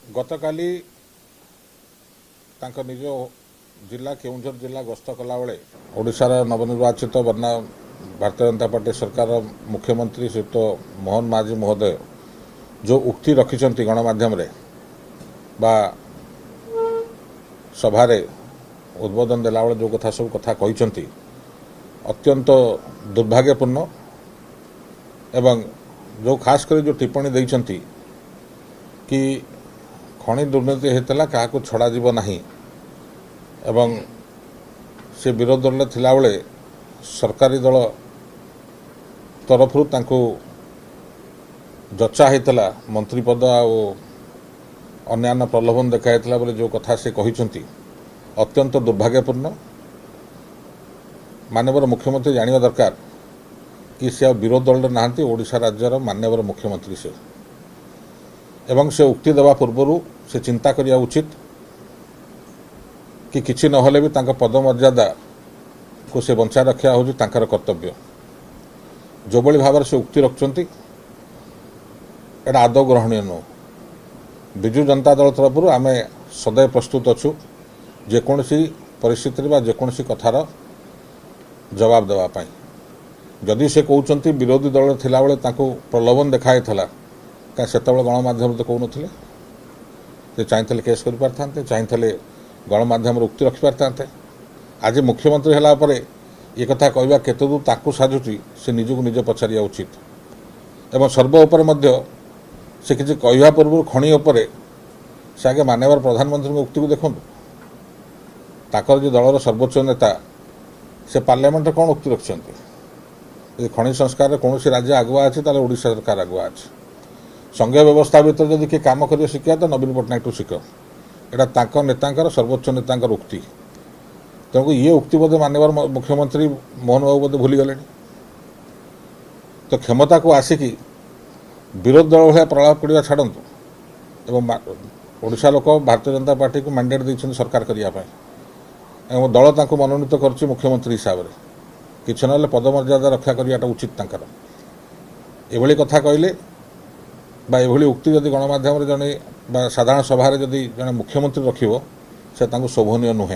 गतकाली निज जिला केउंझर जिला गस्त कला बेले ओडिशार नवनिर्वाचित बन्ना भारतीय जनता पार्टी सरकार मुख्यमंत्री श्रीयुक्त मोहन माझी महोदय जो उक्ति रखिंट गणमाध्यम बा सभारे उद्बोधन देला बेले जो कथा सब कथा कहते अत्यंत दुर्भाग्यपूर्ण एवं जो खास कर जो टिप्पणी देइचंती कि खनि दुर्नीति होता क्या छड़ा जीव नहीं एवं से विरोध दल में थिला बेले सरकारी दल तरफ जचा होता मंत्री पद अन्य प्रलोभन देखा बोले जो कथा से कहते अत्यंत दुर्भाग्यपूर्ण। माननीय मुख्यमंत्री जानिबा दरकार कि से विरोध दल नहांती ओडिशा राज्यर माननीय मुख्यमंत्री से एवं से उक्ति देवा पूर्व से चिंता करिया उचित कि किसी नहले भी तांका पद मर्यादा को से बंचा रखा हूँ तांकर कर्तव्य जो बड़ी भाव से उक्ति रखुंट एटा आदौ ग्रहणीय नुह। विजु जनता दल तरफ आम सदैव प्रस्तुत अच्छु जेकोसी परिस्थिति बा जेकोसी कथार जवाब देवाई। जदि से कहते विरोधी दल थिला बेले तांको प्रलोभन देखाई क्या से गणमाध्यम तो कहून चाहते केस कर पारते चाहते गणमाध्यम उक्ति रखिपारते। आज मुख्यमंत्री है ये कथा कहवा केते दूर ताकू साजुची से निजक निजे पचारिया उचित एवं सर्वोपर से किसी कहवा पूर्व खनि उपर से आगे माननीय प्रधानमंत्री उक्ति को देखूँ ताकर जो दलर सर्वोच्च नेता से पार्लियामेंट कौन उक्ति रखिंट खनि संस्कार कौन राज्य आगुआ अच्छी ओडिशा सरकार आगुआ अच्छी संघीय व्यवस्था भीतर जदि किए कम कर शिखा तो नवीन पट्टनायक टू शिख यहाँ नेता सर्वोच्च नेता उक्ति तेणुक ये उक्ति बोधे माननीय मुख्यमंत्री मोहन बाबू बोधे भूलीगले तो क्षमता को आसिकी विरोध दल भाया प्रलाप करवा छाड़ू एवं ओडिशा लोक भारतीय जनता पार्टी को मैंडेट देते सरकार करने दल तांको मनोनीत कर मुख्यमंत्री हिसाब से किसी ना पदमर्यादा रक्षा करवाटा उचित एभली कथा कहले बा एभली उक्ति जदि गणमाध्यम जड़े साधारण सभा जदि जड़े मुख्यमंत्री रखिबो से तांको शोभनीय नुहे।